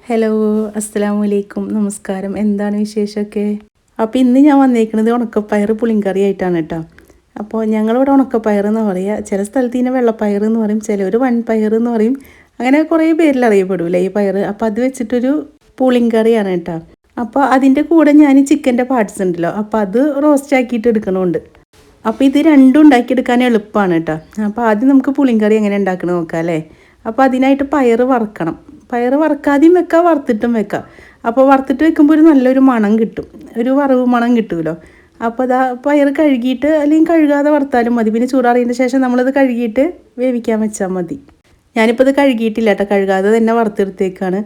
Hello, അസ്സലാമലൈക്കും, നമസ്കാരം. എന്താണ് വിശേഷമൊക്കെ? അപ്പോൾ ഇന്ന് ഞാൻ വന്നേക്കുന്നത് ഉണക്കപ്പയർ പുളിങ്കറി ആയിട്ടാണ് കേട്ടോ. അപ്പോൾ ഞങ്ങളിവിടെ ഉണക്കപ്പയർ എന്ന് പറയുക, ചില സ്ഥലത്ത് ഇതിനെ വെള്ളപ്പയർ എന്ന് പറയും, ചിലർ വൻപയർ എന്ന് പറയും. അങ്ങനെ കുറേ പേരിൽ അറിയപ്പെടില്ലേ ഈ പയർ. അപ്പോൾ അത് വെച്ചിട്ടൊരു പുളിങ്കറിയാണ് കേട്ടോ. അപ്പോൾ അതിൻ്റെ കൂടെ ഞാൻ ചിക്കൻ്റെ പാർട്സ് ഉണ്ടല്ലോ, അപ്പോൾ അത് റോസ്റ്റ് ആക്കിയിട്ട് എടുക്കണമുണ്ട്. അപ്പോൾ ഇത് രണ്ടും ഉണ്ടാക്കിയെടുക്കാൻ എളുപ്പമാണ് കേട്ടോ. അപ്പോൾ ആദ്യം നമുക്ക് പുളിങ്കറി എങ്ങനെ ഉണ്ടാക്കണമെന്ന് നോക്കാം അല്ലേ. അപ്പോൾ അതിനായിട്ട് പയർ വറക്കണം. പയർ വറക്കാതെയും വെക്കാം, വറുത്തിട്ടും വെക്കാം. അപ്പോൾ വറുത്തിട്ട് വെക്കുമ്പോൾ ഒരു നല്ലൊരു മണം കിട്ടും, ഒരു വറവ് മണം കിട്ടുമല്ലോ. അപ്പോൾ അതാ പയർ കഴുകിയിട്ട് അല്ലെങ്കിൽ കഴുകാതെ വറുത്താലും മതി. പിന്നെ ചൂടാറിയതിന് ശേഷം നമ്മളത് കഴുകിയിട്ട് വേവിക്കാൻ വെച്ചാൽ മതി. ഞാനിപ്പോൾ ഇത് കഴുകിയിട്ടില്ല കേട്ടോ, കഴുകാതെ തന്നെ വറുത്തെടുത്തേക്കാണ്.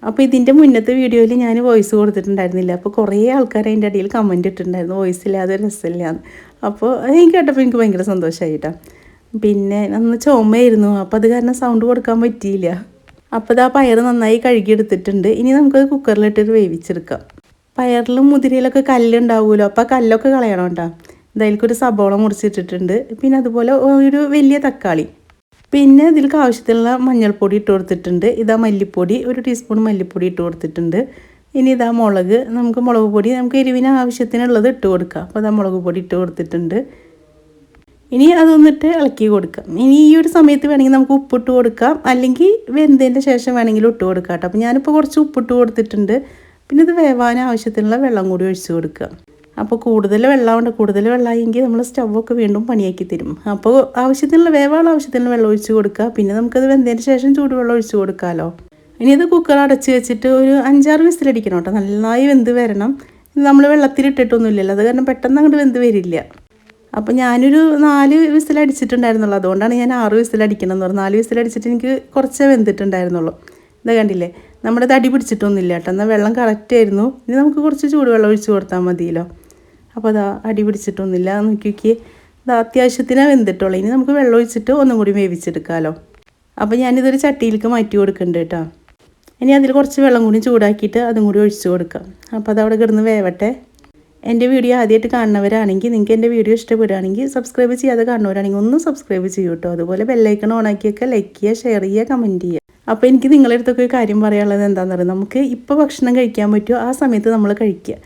അപ്പോൾ ഇതിൻ്റെ മുന്നത്തെ വീഡിയോയിൽ ഞാൻ വോയിസ് കൊടുത്തിട്ടുണ്ടായിരുന്നില്ല. അപ്പോൾ കുറേ ആൾക്കാർ അതിൻ്റെ അടിയിൽ കമൻറ്റ് ഇട്ടിട്ടുണ്ടായിരുന്നു വോയിസ് ഇല്ലാതെ രസമില്ലാന്ന്. അപ്പോൾ എനിക്ക് കേട്ടപ്പോൾ എനിക്ക് ഭയങ്കര സന്തോഷമായി കേട്ടോ. പിന്നെ അന്ന് ചുമയായിരുന്നു, അപ്പോൾ അത് കാരണം സൗണ്ട് കൊടുക്കാൻ പറ്റിയില്ല. അപ്പോൾ ഇതാ പയർ നന്നായി കഴുകിയെടുത്തിട്ടുണ്ട്. ഇനി നമുക്കത് കുക്കറിലിട്ടിട്ട് വേവിച്ചെടുക്കാം. പയറിലും മുതിരയിലൊക്കെ കല്ലുണ്ടാവുമല്ലോ, അപ്പോൾ ആ കല്ലൊക്കെ കളയണം കേട്ടോ. ഇതിലേക്കൊരു സബോള മുറിച്ചിട്ടിട്ടുണ്ട്. പിന്നെ അതുപോലെ ഒരു വലിയ തക്കാളി. പിന്നെ ഇതിലേക്ക് ആവശ്യത്തിനുള്ള മഞ്ഞൾപ്പൊടി ഇട്ട് കൊടുത്തിട്ടുണ്ട്. ഇതാ മല്ലിപ്പൊടി, 1 ടീസ്പൂൺ മല്ലിപ്പൊടി ഇട്ട് കൊടുത്തിട്ടുണ്ട്. ഇനി ഇതാ മുളക്, നമുക്ക് മുളക് പൊടി നമുക്ക് എരിവിന് ആവശ്യത്തിനുള്ളത് ഇട്ട് കൊടുക്കാം. അപ്പോൾ ഇതാ മുളക് പൊടി ഇട്ട് കൊടുത്തിട്ടുണ്ട്. ഇനി അതൊന്നിട്ട് ഇളക്കി കൊടുക്കാം. ഇനി ഈ ഒരു സമയത്ത് വേണമെങ്കിൽ നമുക്ക് ഉപ്പിട്ട് കൊടുക്കാം, അല്ലെങ്കിൽ വെന്തതിൻ്റെ ശേഷം വേണമെങ്കിൽ ഇട്ട് കൊടുക്കാം കേട്ടോ. അപ്പോൾ ഞാനിപ്പോൾ കുറച്ച് ഉപ്പിട്ട് കൊടുത്തിട്ടുണ്ട്. പിന്നെ ഇത് വേവാൻ ആവശ്യത്തിനുള്ള വെള്ളം കൂടി ഒഴിച്ച് കൊടുക്കുക. അപ്പോൾ കൂടുതൽ വെള്ളമായെങ്കിൽ നമ്മൾ സ്റ്റവൊക്കെ വീണ്ടും പണിയാക്കി തരും. അപ്പോൾ വേവാനുള്ള ആവശ്യത്തിനുള്ള വെള്ളം ഒഴിച്ച് കൊടുക്കുക. പിന്നെ നമുക്കത് വെന്തതിന് ശേഷം ചൂടുവെള്ളം ഒഴിച്ച് കൊടുക്കാമല്ലോ. ഇനി ഇത് കുക്കർ അടച്ച് വെച്ചിട്ട് ഒരു 5-6 വിസിലടിക്കണം കേട്ടോ. നന്നായി വെന്ത് വരണം. ഇത് നമ്മൾ വെള്ളത്തിലിട്ടിട്ടൊന്നുമില്ലല്ലോ, അത് കാരണം പെട്ടെന്ന് അങ്ങോട്ട് വെന്ത് വരില്ല. അപ്പോൾ ഞാനൊരു 4 വിസിലടിച്ചിട്ടുണ്ടായിരുന്നുള്ളൂ. അതുകൊണ്ടാണ് ഞാൻ 6 വിസിലടിക്കണം എന്ന് പറഞ്ഞത്. 4 വിസിലടിച്ചിട്ട് എനിക്ക് കുറച്ചേ വെന്തിട്ടുണ്ടായിരുന്നുള്ളൂ. ഇത് കണ്ടില്ലേ, നമ്മുടെ തടി പിടിച്ചിട്ടൊന്നുമില്ല കേട്ടോ. എന്നാൽ വെള്ളം കറക്റ്റായിരുന്നു. ഇനി നമുക്ക് കുറച്ച് ചൂടുവെള്ളം ഒഴിച്ച് കൊടുത്താൽ മതിയല്ലോ. അപ്പോൾ അതാ അടി പിടിച്ചിട്ടൊന്നുമില്ല, നോക്കിയൊക്കെ ഇത് അത്യാവശ്യത്തിനാണ് വെന്തിട്ടുള്ളൂ. ഇനി നമുക്ക് വെള്ളം ഒഴിച്ചിട്ട് ഒന്നും കൂടി വേവിച്ചെടുക്കാമല്ലോ. അപ്പോൾ ഞാനിതൊരു ചട്ടിയിലേക്ക് മാറ്റി കൊടുക്കുന്നുണ്ട് കേട്ടോ. ഇനി അതിൽ കുറച്ച് വെള്ളം കൂടി ചൂടാക്കിയിട്ട് അതും കൂടി ഒഴിച്ച് കൊടുക്കാം. അപ്പോൾ അതവിടെ കിടന്ന് വേവട്ടെ. എൻ്റെ വീഡിയോ ആദ്യമായിട്ട് കാണുന്നവരാണെങ്കിൽ, നിങ്ങൾക്ക് എൻ്റെ വീഡിയോ ഇഷ്ടപ്പെടുകയാണെങ്കിൽ, സബ്സ്ക്രൈബ് ചെയ്യാതെ കാണുന്നവരാണെങ്കിൽ ഒന്ന് സബ്സ്ക്രൈബ് ചെയ്യൂ കേട്ടോ. അതുപോലെ ബെല്ലൈക്കൺ ഓണാക്കിയൊക്കെ ലൈക്ക് ചെയ്യുക, ഷെയർ ചെയ്യുക, കമൻറ്റ് ചെയ്യുക. അപ്പോൾ എനിക്ക് നിങ്ങളുടെ അടുത്തൊക്കെ ഒരു കാര്യം പറയാനുള്ളത് എന്താണെന്ന് പറയുക, നമുക്ക് ഇപ്പോൾ ഭക്ഷണം കഴിക്കാൻ പറ്റുമോ ആ സമയത്ത് നമ്മൾ കഴിക്കുക.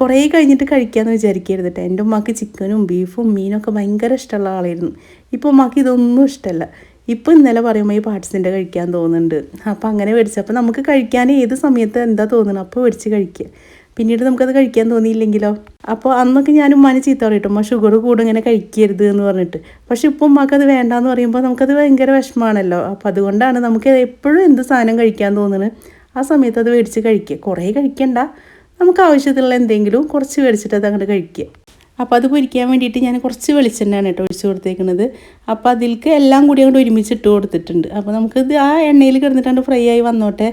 കുറേ കഴിഞ്ഞിട്ട് കഴിക്കാമെന്ന് വിചാരിക്കരുത് കേട്ടോ. എൻ്റെ ഉമ്മാക്ക് ചിക്കനും ബീഫും മീനൊക്കെ ഭയങ്കര ഇഷ്ടമുള്ള ആളായിരുന്നു. ഇപ്പോൾ ഉമ്മാക്ക് ഇതൊന്നും ഇഷ്ടമല്ല. ഇപ്പോൾ ഇന്നലെ പറയുമ്പോൾ ഈ പാർട്സിൻ്റെ കഴിക്കാൻ തോന്നുന്നുണ്ട്. അപ്പോൾ അങ്ങനെ മേടിച്ചു. അപ്പോൾ നമുക്ക് കഴിക്കാൻ ഏത് സമയത്ത് എന്താ തോന്നുന്നത് അപ്പോൾ മേടിച്ച് കഴിക്കുക. പിന്നീട് നമുക്കത് കഴിക്കാൻ തോന്നിയില്ലെങ്കിലോ. അപ്പോൾ അന്നൊക്കെ ഞാൻ ഉമ്മാനെ ചീത്ത പറയും, ഉമ്മ ഷുഗർ കൂടെ ഇങ്ങനെ കഴിക്കരുത് എന്ന് പറഞ്ഞിട്ട്. പക്ഷെ ഇപ്പോൾ ഉമ്മാക്കത് വേണ്ടാന്ന് പറയുമ്പോൾ നമുക്കത് ഭയങ്കര വിഷമമാണല്ലോ. അപ്പോൾ അതുകൊണ്ടാണ് നമുക്ക് എപ്പോഴും എന്ത് സാധനം കഴിക്കാൻ തോന്നുന്നത് ആ സമയത്ത് അത് മേടിച്ച് കഴിക്കുക. കുറേ കഴിക്കണ്ട, നമുക്ക് ആവശ്യത്തിലുള്ള എന്തെങ്കിലും കുറച്ച് മേടിച്ചിട്ട് അത് അങ്ങോട്ട് കഴിക്കുക. അപ്പോൾ അത് പൊരിക്കാൻ വേണ്ടിയിട്ട് ഞാൻ കുറച്ച് വെളിച്ചെണ്ണയാണ് കേട്ടോ ഒഴിച്ച് കൊടുത്തേക്കുന്നത്. അപ്പോൾ അതിലേക്ക് എല്ലാം കൂടി അങ്ങോട്ട് ഒരുമിച്ച് ഇട്ട് കൊടുത്തിട്ടുണ്ട്. അപ്പോൾ നമുക്കിത് ആ എണ്ണയിൽ കിടന്നിട്ടാണ്ട് ഫ്രൈ ആയി വന്നോട്ടെ.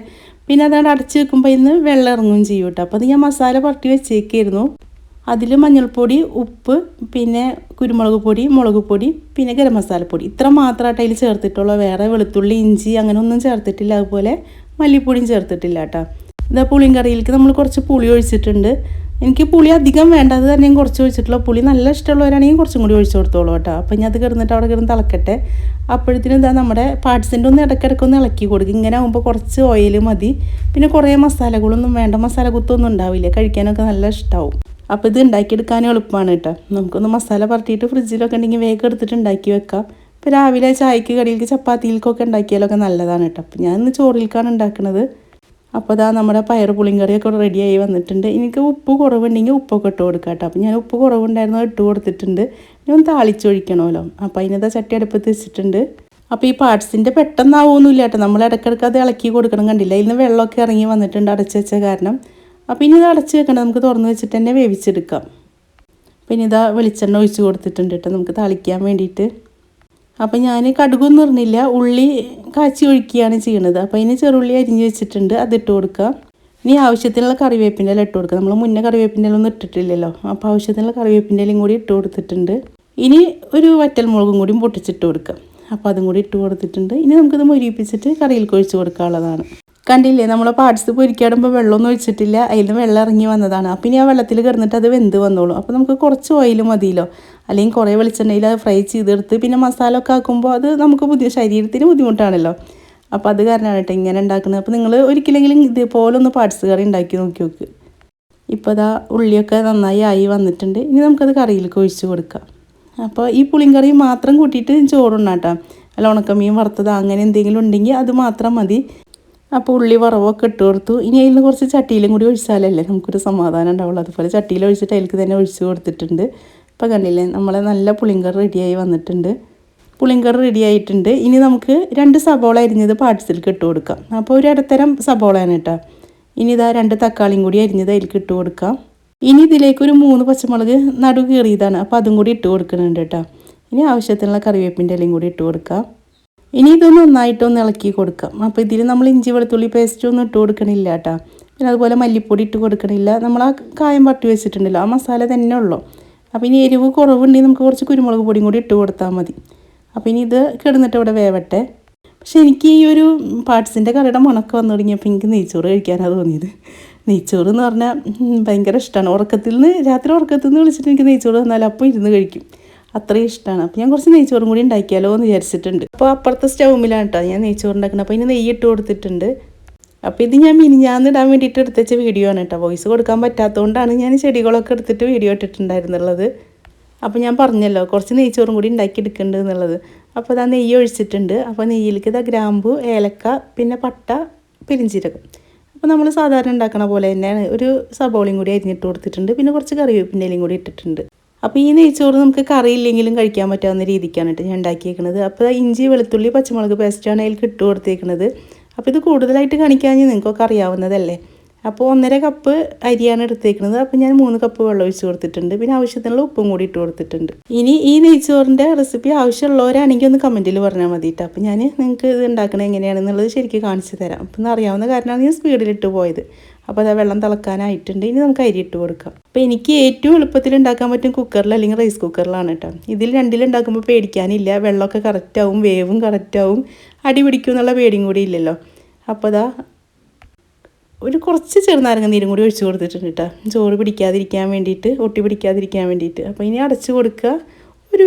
പിന്നെ അതവിടെ അടച്ച് വെക്കുമ്പോൾ ഇന്ന് വെള്ളം ഇറങ്ങുകയും ചെയ്യും കേട്ടോ. അപ്പോൾ അത് ഞാൻ മസാല പുരട്ടി വെച്ചേക്കായിരുന്നു. അതിൽ മഞ്ഞൾപ്പൊടി, ഉപ്പ്, പിന്നെ കുരുമുളക് പൊടി, മുളക് പൊടി, പിന്നെ ഗരം മസാലപ്പൊടി, ഇത്ര മാത്രമായിട്ട് അതിൽ ചേർത്തിട്ടുള്ളൂ. വേറെ വെളുത്തുള്ളി, ഇഞ്ചി അങ്ങനെ ഒന്നും ചേർത്തിട്ടില്ല. അതുപോലെ മല്ലിപ്പൊടിയും ചേർത്തിട്ടില്ല കേട്ടോ. ഇതാ പുളിങ്കറിയിലേക്ക് നമ്മൾ കുറച്ച് പുളി ഒഴിച്ചിട്ടുണ്ട്. എനിക്ക് പുളി അധികം വേണ്ട, അത് തന്നെ ഞാൻ കുറച്ച് ഒഴിച്ചിട്ടുള്ള. പുളി നല്ല ഇഷ്ടമുള്ളവരാണെങ്കിൽ കുറച്ചും കൂടി ഒഴിച്ച് കൊടുത്തോളൂ കേട്ടോ. അപ്പം ഞാൻ അത് കിടന്നിട്ട് അവിടെ കിടന്ന് തിളക്കട്ടെ. അപ്പോഴത്തേനും ഇതാ നമ്മുടെ പാർട്സിൻ്റെ ഒന്ന് ഇടയ്ക്കിടയ്ക്കൊന്ന് ഇളക്കി കൊടുക്കും. ഇങ്ങനെ ആകുമ്പോൾ കുറച്ച് ഓയിൽ മതി. പിന്നെ കുറേ മസാലകളൊന്നും വേണ്ട, മസാല കുത്തൊന്നും ഉണ്ടാവില്ല, കഴിക്കാനൊക്കെ നല്ല ഇഷ്ടമാവും. അപ്പോൾ ഇത് ഉണ്ടാക്കിയെടുക്കാനും എളുപ്പമാണ് കേട്ടോ. നമുക്കൊന്ന് മസാല പുരട്ടിയിട്ട് ഫ്രിഡ്ജിലൊക്കെ ഉണ്ടെങ്കിൽ വേഗം എടുത്തിട്ട് ഉണ്ടാക്കി വെക്കാം. ഇപ്പോൾ രാവിലെ ചായക്ക് കടിയിലേക്ക് ചപ്പാത്തിയിലേക്കൊക്കെ ഉണ്ടാക്കിയാലൊക്കെ നല്ലതാണ് കേട്ടോ. അപ്പോൾ ഞാൻ ഇന്ന് ചോറിലേക്കാണ് ഉണ്ടാക്കുന്നത്. അപ്പോൾ അതാ നമ്മുടെ പയർ പുളിങ്കറിയൊക്കെ റെഡിയായി വന്നിട്ടുണ്ട്. എനിക്ക് ഉപ്പ് കുറവുണ്ടെങ്കിൽ ഉപ്പൊക്കെ ഇട്ട് കൊടുക്കാം കേട്ടോ. അപ്പോൾ ഞാൻ ഉപ്പ് കുറവുണ്ടായിരുന്നു, ഇട്ട് കൊടുത്തിട്ടുണ്ട്. ഇനി ഒന്ന് താളിച്ചൊഴിക്കണമല്ലോ. അപ്പോൾ അതിനതാ ചട്ടി അടുപ്പത്ത് വെച്ചിട്ടുണ്ട്. അപ്പോൾ ഈ പാർട്സിൻ്റെ പെട്ടെന്നാവൊന്നുമില്ല കേട്ടോ, നമ്മൾ ഇടയ്ക്കിടയ്ക്ക് അത് ഇളക്കി കൊടുക്കണം. കണ്ടില്ല, ഇതിൽ നിന്ന് വെള്ളമൊക്കെ ഇറങ്ങി വന്നിട്ടുണ്ട് അടച്ച് വെച്ച കാരണം. അപ്പോൾ ഇനി ഇത് അടച്ച് വെക്കണ്ട, നമുക്ക് തുറന്ന് വെച്ചിട്ട് തന്നെ വേവിച്ചെടുക്കാം. പിന്നെ ഇതാ വെളിച്ചെണ്ണ ഒഴിച്ച് കൊടുത്തിട്ടുണ്ട് കേട്ടോ നമുക്ക് താളിക്കാൻ വേണ്ടിയിട്ട്. അപ്പോൾ ഞാൻ കടുകൊന്നും ഇടുന്നില്ല, ഉള്ളി കാച്ചി ഒഴിക്കുകയാണ് ചെയ്യുന്നത്. അപ്പോൾ അതിന് ചെറുള്ളി അരിഞ്ഞ് വെച്ചിട്ടുണ്ട്, അതിട്ട് കൊടുക്കുക. ഇനി ആവശ്യത്തിനുള്ള കറിവേപ്പിൻ്റെ ഇല ഇട്ട് കൊടുക്കുക. നമ്മൾ മുന്നേ കറിവേപ്പിൻ്റെ ഇല ഒന്നും ഇട്ടിട്ടില്ലല്ലോ. അപ്പോൾ ആവശ്യത്തിനുള്ള കറിവേപ്പിൻ്റെ ഇലയും കൂടി ഇട്ട് കൊടുത്തിട്ടുണ്ട്. ഇനി ഒരു വറ്റൽമുളകും കൂടി പൊട്ടിച്ചിട്ട് കൊടുക്കുക. അപ്പോൾ അതും കൂടി ഇട്ട് കൊടുത്തിട്ടുണ്ട്. ഇനി നമുക്കിത് മൊരിയിപ്പിച്ചിട്ട് കറിയിലേക്ക് ഒഴിച്ച് കൊടുക്കാനുള്ളതാണ്. കണ്ടില്ലേ, നമ്മളെ പാർട്സ് പൊരിക്കാടുമ്പോൾ വെള്ളമൊന്നും ഒഴിച്ചിട്ടില്ല, അതിൽ നിന്ന് വെള്ളം ഇറങ്ങി വന്നതാണ്. അപ്പോൾ ഇനി ആ വെള്ളത്തിൽ കിടന്നിട്ട് അത് വെന്ത് വന്നോളും. അപ്പോൾ നമുക്ക് കുറച്ച് ഓയിൽ മതിയല്ലോ, അല്ലെങ്കിൽ കുറേ വെളിച്ചെണ്ണയിൽ അത് ഫ്രൈ ചെയ്തെടുത്ത് പിന്നെ മസാല ഒക്കെ ആക്കുമ്പോൾ അത് നമുക്ക് ശരീരത്തിന് ബുദ്ധിമുട്ടാണല്ലോ. അപ്പോൾ അത് കാരണമാണ് കേട്ടോ ഇങ്ങനെ ഉണ്ടാക്കുന്നത്. അപ്പോൾ നിങ്ങൾ ഒരിക്കലെങ്കിലും ഇതുപോലെ ഒന്ന് പാർട്സ് കറി ഉണ്ടാക്കി നോക്കി നോക്ക്. ഇപ്പോൾ അതാ ഉള്ളിയൊക്കെ നന്നായി ആയി വന്നിട്ടുണ്ട്. ഇനി നമുക്കത് കറിയിലേക്ക് ഒഴിച്ച് കൊടുക്കാം. അപ്പോൾ ഈ പുളിങ്കറി മാത്രം കൂട്ടിയിട്ട് ചോറുണ്ടാട്ടോ. അല്ല ഉണക്കമീൻ വറുത്തത് അങ്ങനെ എന്തെങ്കിലും ഉണ്ടെങ്കിൽ അത് മാത്രം മതി. അപ്പോൾ ഉള്ളി വറവൊക്കെ ഇട്ട് കൊടുത്തു. ഇനി അതിൽ നിന്ന് കുറച്ച് ചട്ടിയിലും കൂടി ഒഴിച്ചാലല്ലേ നമുക്കൊരു സമാധാനം ഉണ്ടാവുള്ളൂ. അതുപോലെ ചട്ടിയിൽ ഒഴിച്ചിട്ട് അതിലേക്ക് തന്നെ ഒഴിച്ച് കൊടുത്തിട്ടുണ്ട്. ഇപ്പോൾ കണ്ടില്ലേ നമ്മളെ നല്ല പുളിങ്കറി റെഡിയായി വന്നിട്ടുണ്ട്. പുളിങ്കറി റെഡി ആയിട്ടുണ്ട്. ഇനി നമുക്ക് 2 സബോള അരിഞ്ഞത് പാർട്സിലേക്ക് ഇട്ട് കൊടുക്കാം. അപ്പോൾ ഒരു ഇടത്തരം സബോളയാണ് കേട്ടോ. ഇനി ഇതാ 2 തക്കാളിയും കൂടി അരിഞ്ഞത് അതിലേക്ക് ഇട്ട് കൊടുക്കാം. ഇനി ഇതിലേക്ക് ഒരു 3 പച്ചമുളക് നടു കീറിയതാണ്. അപ്പോൾ അതും കൂടി ഇട്ട് കൊടുക്കുന്നുണ്ട് കേട്ടോ. ഇനി ആവശ്യത്തിനുള്ള കറിവേപ്പിൻ്റെ ഇലയും കൂടി ഇട്ട് കൊടുക്കാം. ഇനി ഇതൊന്ന് നന്നായിട്ടൊന്ന് ഇളക്കി കൊടുക്കാം. അപ്പോൾ ഇതിൽ നമ്മൾ ഇഞ്ചി വെളുത്തുള്ളി പേസ്റ്റ് ഒന്നും ഇട്ട് കൊടുക്കണില്ല കേട്ടോ. പിന്നെ അതുപോലെ മല്ലിപ്പൊടി ഇട്ട് കൊടുക്കണില്ല. നമ്മൾ ആ കായം പട്ടി വെച്ചിട്ടുണ്ടല്ലോ, ആ മസാല തന്നെ ഉള്ളൂ. അപ്പോൾ ഇനി എരിവ് കുറവുണ്ടെങ്കിൽ നമുക്ക് കുറച്ച് കുരുമുളക് പൊടിയും കൂടി ഇട്ട് കൊടുത്താൽ മതി. അപ്പോൾ ഇനി ഇത് കിടന്നിട്ട് ഇവിടെ വേവട്ടെ. പക്ഷെ എനിക്ക് ഈ ഒരു പാർട്സിൻ്റെ കറിയുടെ മണക്ക് വന്നു തുടങ്ങിയപ്പോൾ എനിക്ക് നെയ്ച്ചോറ് കഴിക്കാനാണ് തോന്നിയത്. നെയ്ച്ചോറ് എന്ന് പറഞ്ഞാൽ ഭയങ്കര ഇഷ്ടമാണ്. രാത്രി ഉറക്കത്തിൽ നിന്ന് വിളിച്ചിട്ട് എനിക്ക് നെയ്ച്ചോറ് തന്നാൽ അപ്പോൾ ഇരുന്ന് കഴിക്കും. അത്രയും ഇഷ്ടമാണ്. അപ്പോൾ ഞാൻ കുറച്ച് നെയ്ച്ചോറും കൂടി ഉണ്ടാക്കിയാലോ എന്ന് വിചാരിച്ചിട്ടുണ്ട്. അപ്പോൾ അപ്പുറത്തെ സ്റ്റൗമിലാണ് കേട്ടോ ഞാൻ നെയ്ച്ചോറ് ഉണ്ടാക്കുന്നത്. അപ്പോൾ ഇനി നെയ്യ് ഇട്ട് കൊടുത്തിട്ടുണ്ട്. അപ്പോൾ ഇത് ഞാൻ മിനിഞ്ഞാന്നിടാൻ വേണ്ടിയിട്ട് എടുത്തുവെച്ച വീഡിയോ ആണ് കേട്ടോ. വോയിസ് കൊടുക്കാൻ പറ്റാത്തതുകൊണ്ടാണ് ഞാൻ ചെടികളൊക്കെ എടുത്തിട്ട് വീഡിയോ ഇട്ടിട്ടുണ്ടായിരുന്നുള്ളത്. അപ്പോൾ ഞാൻ പറഞ്ഞല്ലോ കുറച്ച് നെയ്ച്ചോറും കൂടി ഉണ്ടാക്കി എടുക്കുന്നുണ്ട് എന്നുള്ളത്. അപ്പോൾ അതാ നെയ്യ് ഒഴിച്ചിട്ടുണ്ട്. അപ്പോൾ നെയ്യിലേക്ക് ഇതാ ഗ്രാമ്പു, ഏലക്ക, പിന്നെ പട്ട, പെരിഞ്ചീരകം. അപ്പോൾ നമ്മൾ സാധാരണ ഉണ്ടാക്കണ പോലെ തന്നെയാണ്. ഒരു സബോളയും കൂടി അരിഞ്ഞിട്ട് കൊടുത്തിട്ടുണ്ട്. പിന്നെ കുറച്ച് കറിവേപ്പിൻ്റെ ഇലയും കൂടി ഇട്ടിട്ടുണ്ട്. അപ്പോൾ ഈ നെയ്ച്ചോറ് നമുക്ക് കറിയില്ലെങ്കിലും കഴിക്കാൻ പറ്റാവുന്ന രീതിക്കാണ് കേട്ടോ ഞാൻ ഉണ്ടാക്കിയേക്കുന്നത്. അപ്പോൾ ഇഞ്ചി വെളുത്തുള്ളി പച്ചമുളക് പേസ്റ്റാണ് അതിലേക്ക് ഇട്ട് കൊടുത്തേക്കുന്നത്. അപ്പോൾ ഇത് കൂടുതലായിട്ട് കാണിക്കാൻ നിങ്ങൾക്കൊക്കെ അറിയാവുന്നതല്ലേ. അപ്പോൾ 1.5 കപ്പ് അരിയാണ് എടുത്തേക്കുന്നത്. അപ്പോൾ ഞാൻ 3 കപ്പ് വെള്ളം ഒഴിച്ച് കൊടുത്തിട്ടുണ്ട്. പിന്നെ ആവശ്യത്തിനുള്ള ഉപ്പും കൂടി ഇട്ട് കൊടുത്തിട്ടുണ്ട്. ഇനി ഈ നെയ്ച്ചോറിൻ്റെ റെസിപ്പി ആവശ്യമുള്ളവരാണെങ്കിൽ ഒന്ന് കമൻറ്റിൽ പറഞ്ഞാൽ മതിയിട്ട്. അപ്പോൾ ഞാൻ നിങ്ങൾക്ക് ഇത് ഉണ്ടാക്കണത് എങ്ങനെയാണെന്നുള്ളത് ശരിക്കും കാണിച്ചു തരാം. അപ്പം അറിയാവുന്ന കാരണമാണ് ഞാൻ സ്പീഡിലിട്ട് പോയത്. അപ്പോൾ അത് വെള്ളം തിളക്കാനായിട്ടുണ്ട്. ഇനി നമുക്ക് അരി ഇട്ട് കൊടുക്കാം. അപ്പോൾ എനിക്ക് ഏറ്റവും എളുപ്പത്തിൽ ഉണ്ടാക്കാൻ പറ്റും കുക്കറിൽ അല്ലെങ്കിൽ റൈസ് കുക്കറിലാണ് കേട്ടോ. ഇതിൽ രണ്ടിലുണ്ടാക്കുമ്പോൾ പേടിക്കാനില്ല. വെള്ളമൊക്കെ കറക്റ്റാവും, വേവും കറക്റ്റാവും, അടി പിടിക്കും എന്നുള്ള പേടിയും കൂടി ഇല്ലല്ലോ. അപ്പോൾ അതാ ഒരു കുറച്ച് ചെറുനാരങ്ങ നീരും കൂടി ഒഴിച്ച് കൊടുത്തിട്ടുണ്ട് കേട്ടോ. ചോറ് പിടിക്കാതിരിക്കാൻ വേണ്ടിയിട്ട്, ഒട്ടി പിടിക്കാതിരിക്കാൻ വേണ്ടിയിട്ട്. അപ്പോൾ ഇനി അടച്ച് കൊടുക്കുക. ഒരു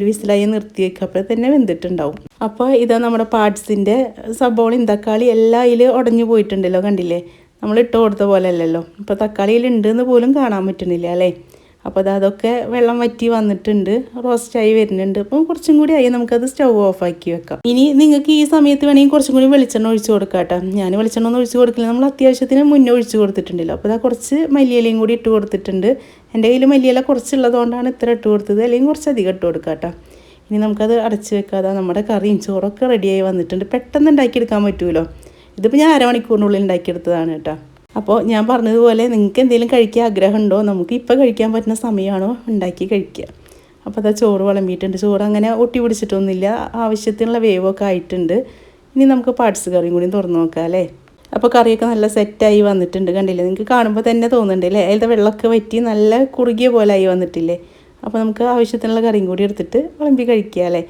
വിസിലായി നിർത്തി വെക്കുക. അപ്പോൾ തന്നെ വെന്തിട്ടുണ്ടാവും. അപ്പോൾ ഇതാ നമ്മുടെ പാർട്സിൻ്റെ സബോളയും തക്കാളി എല്ലാം അതിൽ ഉടഞ്ഞു പോയിട്ടുണ്ടല്ലോ, കണ്ടില്ലേ? നമ്മൾ ഇട്ട് കൊടുത്ത പോലെ അല്ലല്ലോ. ഇപ്പോൾ തക്കാളിയിലുണ്ടെന്ന് പോലും കാണാൻ പറ്റുന്നില്ല അല്ലേ. അപ്പോൾ അതൊക്കെ വെള്ളം വറ്റി വന്നിട്ടുണ്ട്, റോസ്റ്റായി വരുന്നുണ്ട്. അപ്പം കുറച്ചും കൂടി ആയി നമുക്കത് സ്റ്റൗ ഓഫാക്കി വെക്കാം. ഇനി നിങ്ങൾക്ക് ഈ സമയത്ത് വേണമെങ്കിൽ കുറച്ചും കൂടി വെളിച്ചെണ്ണ ഒഴിച്ച് കൊടുക്കാം കേട്ടോ. ഞാൻ വെളിച്ചെണ്ണ ഒന്നും ഒഴിച്ച് കൊടുക്കില്ല. നമ്മൾ അത്യാവശ്യത്തിന് മുന്നേ ഒഴിച്ച് കൊടുത്തിട്ടുണ്ടല്ലോ. അപ്പോൾ കുറച്ച് മല്ലിയിലയും കൂടി ഇട്ട് കൊടുത്തിട്ടുണ്ട്. എൻ്റെ കയ്യിൽ മല്ലിയില കുറച്ചുള്ളതുകൊണ്ടാണ് ഇത്ര ഇട്ട് കൊടുത്തത്. അല്ലെങ്കിൽ കുറച്ചധികം ഇട്ട് കൊടുക്കാം കേട്ടോ. ഇനി നമുക്കത് അടച്ച് വെക്കാതെ നമ്മുടെ കറിയും ചോറൊക്കെ റെഡിയായി വന്നിട്ടുണ്ട്. പെട്ടെന്ന് ഉണ്ടാക്കിയെടുക്കാൻ പറ്റുമല്ലോ. ഇതിപ്പോൾ ഞാൻ അരമണിക്കൂറിനുള്ളിൽ ഉണ്ടാക്കിയെടുത്തതാണ് കേട്ടോ. അപ്പോൾ ഞാൻ പറഞ്ഞതുപോലെ നിങ്ങൾക്ക് എന്തെങ്കിലും കഴിക്കാൻ ആഗ്രഹമുണ്ടോ, നമുക്ക് ഇപ്പോൾ കഴിക്കാൻ പറ്റുന്ന സമയമാണോ, ഉണ്ടാക്കി കഴിക്കുക. അപ്പോൾ അതാ ചോറ് വിളമ്പിയിട്ടുണ്ട്. ചോറ് അങ്ങനെ ഒട്ടി പിടിച്ചിട്ടൊന്നുമില്ല, ആവശ്യത്തിനുള്ള വേവൊക്കെ ആയിട്ടുണ്ട്. ഇനി നമുക്ക് പാർട്സ് കറിയും കൂടി തുറന്ന് നോക്കാം അല്ലേ. അപ്പോൾ കറിയൊക്കെ നല്ല സെറ്റായി വന്നിട്ടുണ്ട്, കണ്ടില്ലേ? നിങ്ങൾക്ക് കാണുമ്പോൾ തന്നെ തോന്നുന്നുണ്ട് അല്ലേ, അതിൻ്റെ വെള്ളമൊക്കെ വറ്റി നല്ല കുറുകിയ പോലെ ആയി വന്നിട്ടില്ലേ. അപ്പോൾ നമുക്ക് ആവശ്യത്തിനുള്ള കറിയും കൂടി എടുത്തിട്ട് വിളമ്പി കഴിക്കുക അല്ലേ.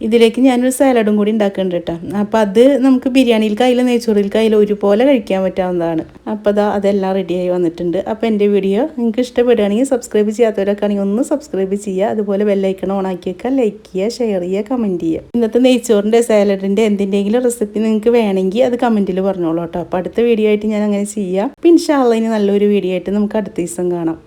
ഇതിലേക്ക് ഞാനൊരു സാലഡും കൂടി ഉണ്ടാക്കുന്നുണ്ട് കേട്ടോ. അപ്പോൾ അത് നമുക്ക് ബിരിയാണിയിൽക്കായാലും നെയ്ച്ചോറിൽക്കായാലും ഒരുപോലെ കഴിക്കാൻ പറ്റാവുന്നതാണ്. അപ്പോൾ അതെല്ലാം റെഡിയായി വന്നിട്ടുണ്ട്. അപ്പോൾ എൻ്റെ വീഡിയോ നിങ്ങൾക്ക് ഇഷ്ടപ്പെടുകയാണെങ്കിൽ സബ്സ്ക്രൈബ് ചെയ്യാത്തവരൊക്കെ ആണെങ്കിൽ ഒന്ന് സബ്സ്ക്രൈബ് ചെയ്യുക. അതുപോലെ ബെല്ലൈക്കൺ ഓൺ ആക്കി വെക്കുക, ലൈക്ക് ചെയ്യുക, ഷെയർ ചെയ്യുക, കമൻറ്റ് ചെയ്യുക. ഇന്നത്തെ നെയ്ച്ചോറിൻ്റെ സാലഡിൻ്റെ എന്തിൻ്റെങ്കിലും റെസിപ്പി നിങ്ങൾക്ക് വേണമെങ്കിൽ അത് കമൻറ്റിൽ പറഞ്ഞോളൂ കേട്ടോ. അപ്പോൾ അടുത്ത വീഡിയോ ആയിട്ട് ഞാൻ അങ്ങനെ ചെയ്യാം. പിന്നെ ഇൻഷാ അല്ലാഹ് ഇനി നല്ലൊരു വീഡിയോ ആയിട്ട് നമുക്ക് അടുത്ത ദിവസം കാണാം.